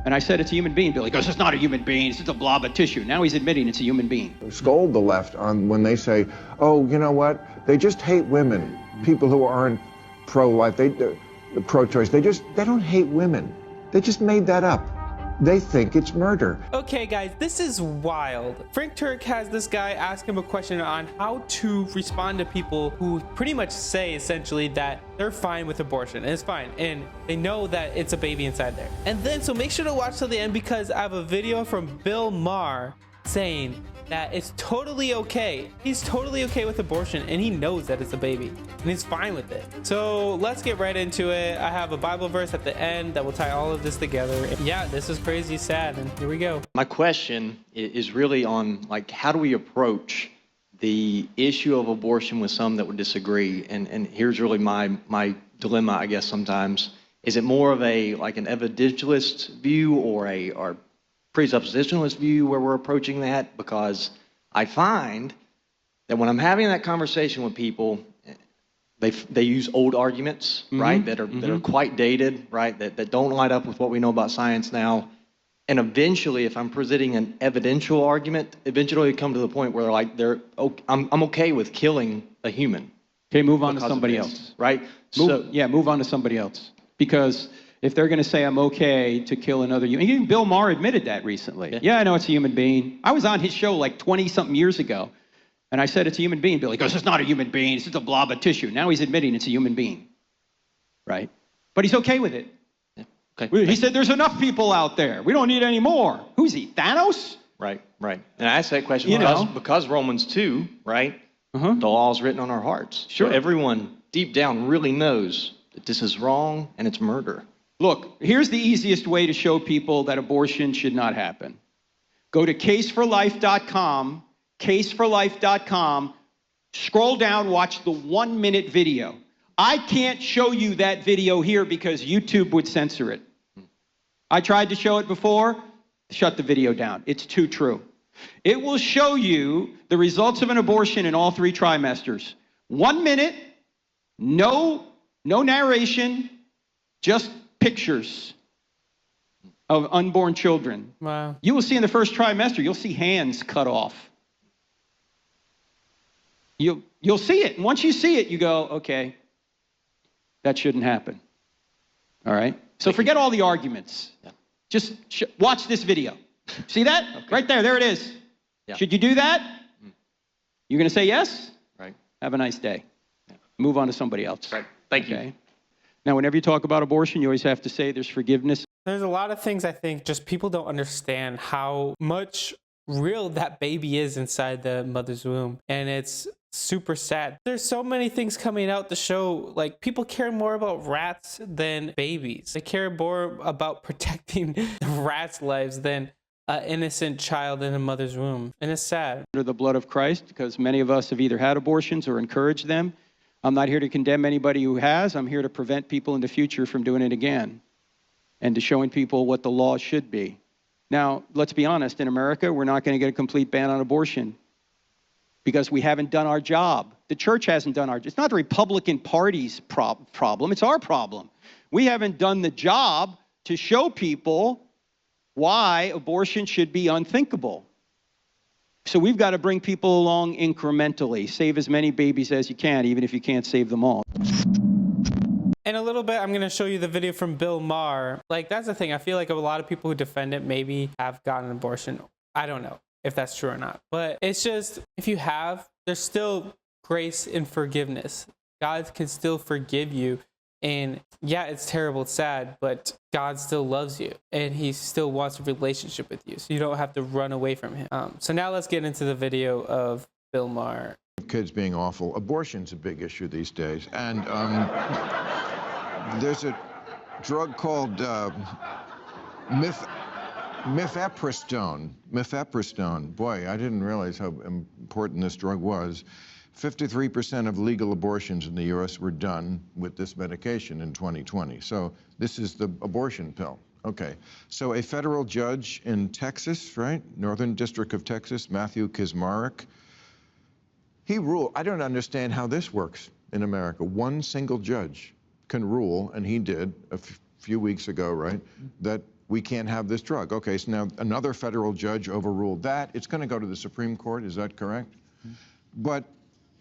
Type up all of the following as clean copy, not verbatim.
And I said, it's a human being. Billy goes, it's not a human being. It's just a blob of tissue. Now he's admitting it's a human being. Scold the left on when they say, oh, you know what? They just hate women. People who aren't pro-life, pro-choice. They don't hate women. They just made that up. They think it's murder. Okay, guys, this is wild. Frank Turk has this guy ask him a question on how to respond to people who pretty much say essentially that they're fine with abortion and it's fine and they know that it's a baby inside there. And then so make sure to watch till the end because I have a video from Bill Maher saying that it's totally okay. He's totally okay with abortion and he knows that it's a baby and he's fine with it. So let's get right into it. I have a Bible verse at the end that will tie all of this together. And yeah, this is crazy sad and here we go. My question is really on like how do we approach the issue of abortion with some that would disagree? And here's really my dilemma, I guess sometimes. Is it more of a like an evidentialist view or a presuppositionalist view where we're approaching that? Because I find that when I'm having that conversation with people, they use old arguments, right, that are quite dated, right, that don't line up with what we know about science now. And eventually, if I'm presenting an evidential argument, eventually come to the point where I'm okay with killing a human. Okay, move on to somebody else. Right? Move on to somebody else. Because if they're going to say I'm okay to kill another human, even Bill Maher admitted that recently. Yeah, I know it's a human being. I was on his show like 20-something years ago, and I said it's a human being. Billy goes, it's not a human being. It's just a blob of tissue. Now he's admitting it's a human being, right? But he's okay with it. Yeah. Okay. He said there's enough people out there. We don't need any more. Who's he, Thanos? Right. And I asked that question because Romans 2, right? The law is written on our hearts. Sure. So everyone deep down really knows that this is wrong and it's murder. Look, here's the easiest way to show people that abortion should not happen. Go to caseforlife.com, caseforlife.com, scroll down, watch the 1-minute video. I can't show you that video here because YouTube would censor it. I tried to show it before, shut the video down. It's too true. It will show you the results of an abortion in all 3 trimesters. 1 minute, no narration, just pictures of unborn children. Wow. You will see in the first trimester, you'll see hands cut off. You'll see it. And once you see it, you go, okay, that shouldn't happen. All right? So forget all the arguments. Yeah. Just watch this video. See that? Okay. Right there. There it is. Yeah. Should you do that? You're going to say yes? Right. Have a nice day. Yeah. Move on to somebody else. Right. Thank you. Now, whenever you talk about abortion, you always have to say there's forgiveness. There's a lot of things I think just people don't understand how much real that baby is inside the mother's womb. And it's super sad. There's so many things coming out to show like people care more about rats than babies. They care more about protecting the rats' lives than an innocent child in a mother's womb. And it's sad. Under the blood of Christ, because many of us have either had abortions or encouraged them. I'm not here to condemn anybody who has. I'm here to prevent people in the future from doing it again and to showing people what the law should be. Now, let's be honest. In America, we're not going to get a complete ban on abortion because we haven't done our job. The church hasn't done our job. It's not the Republican Party's problem. It's our problem. We haven't done the job to show people why abortion should be unthinkable. So we've got to bring people along incrementally. Save as many babies as you can, even if you can't save them all. In a little bit, I'm going to show you the video from Bill Maher. Like, that's the thing. I feel like a lot of people who defend it maybe have gotten an abortion. I don't know if that's true or not. But it's just, if you have, there's still grace and forgiveness. God can still forgive you. And yeah, it's terrible, it's sad, but God still loves you and he still wants a relationship with you. So you don't have to run away from him. So now let's get into the video of Bill Maher. Kids being awful. Abortion's a big issue these days. And there's a drug called mifepristone. Boy, I didn't realize how important this drug was. 53% of legal abortions in the U.S. were done with this medication in 2020. So this is the abortion pill. Okay. So a federal judge in Texas, right? Northern District of Texas, Matthew Kismarek, he ruled. I don't understand how this works in America. One single judge can rule, and he did a few weeks ago, right, that we can't have this drug. Okay, so now another federal judge overruled that. It's going to go to the Supreme Court, is that correct? But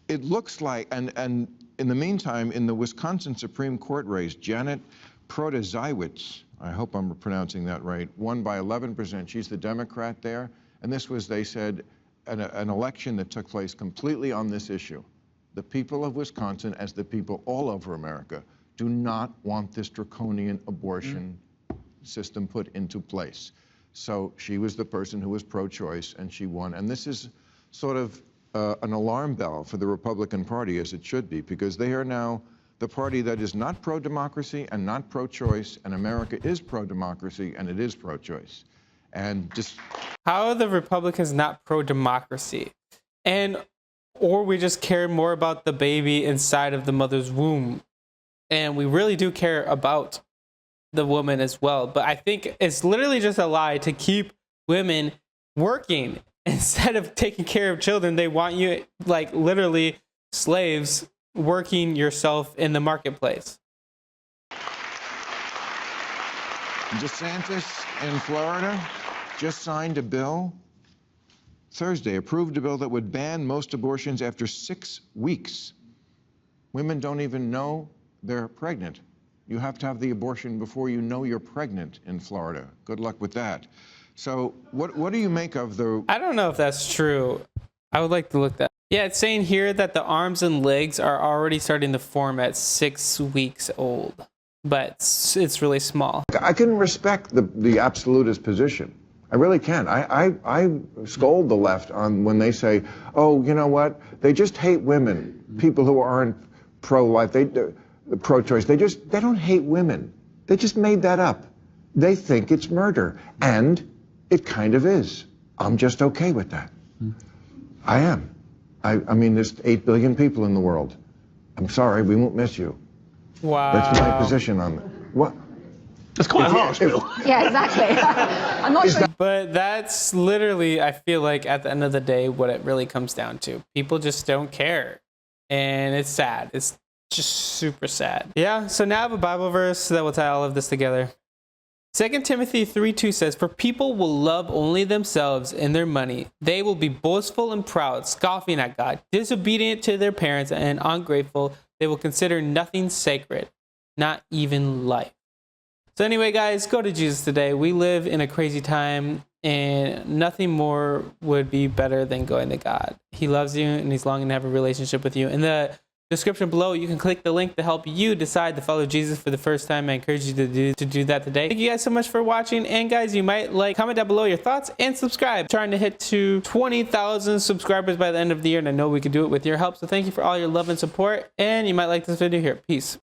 it looks like, and in the meantime, in the Wisconsin Supreme Court race, Janet Protasewicz, I hope I'm pronouncing that right, won by 11%. She's the Democrat there. And this was, they said, an election that took place completely on this issue. The people of Wisconsin, as the people all over America, do not want this draconian abortion system put into place. So she was the person who was pro-choice, and she won. And this is sort of an alarm bell for the Republican Party, as it should be, because they are now the party that is not pro-democracy and not pro-choice, and America is pro-democracy and it is pro-choice. And just... How are the Republicans not pro-democracy? Or we just care more about the baby inside of the mother's womb. And we really do care about the woman as well. But I think it's literally just a lie to keep women working instead of taking care of children. They want you, like, literally slaves working yourself in the marketplace. DeSantis in Florida just signed a bill Thursday, approved a bill that would ban most abortions after 6 weeks. Women don't even know they're pregnant. You have to have the abortion before you know you're pregnant in Florida. Good luck with that. So what do you make of the... I don't know if that's true. I would like to look that. Yeah, it's saying here that the arms and legs are already starting to form at 6 weeks old, but it's really small. I can respect the absolutist position. I really can. I scold the left on when they say, oh, you know what? They just hate women, people who aren't pro-life, pro-choice. They don't hate women. They just made that up. They think it's murder. And it kind of is. I'm just okay with that. I am. I mean, there's 8 billion people in the world. I'm sorry, we won't miss you. Wow. That's my position on it. What? That's quite harsh, Bill. Yeah, exactly. I'm not sure. But that's literally, I feel like, at the end of the day, what it really comes down to. People just don't care. And it's sad. It's just super sad. Yeah, so now I have a Bible verse that will tie all of this together. 2 Timothy 3:2 says, for people will love only themselves and their money. They will be boastful and proud, scoffing at God, disobedient to their parents, and ungrateful. They will consider nothing sacred, not even life. So anyway, guys, go to Jesus today. We live in a crazy time, and nothing more would be better than going to God. He loves you, and he's longing to have a relationship with you. In the description below, you can click the link to help you decide to follow Jesus for the first time. I encourage you to do that today. Thank you guys so much for watching. And guys, you might comment down below your thoughts and subscribe. I'm trying to hit to 20,000 subscribers by the end of the year, and I know we can do it with your help. So thank you for all your love and support. And you might like this video here. Peace.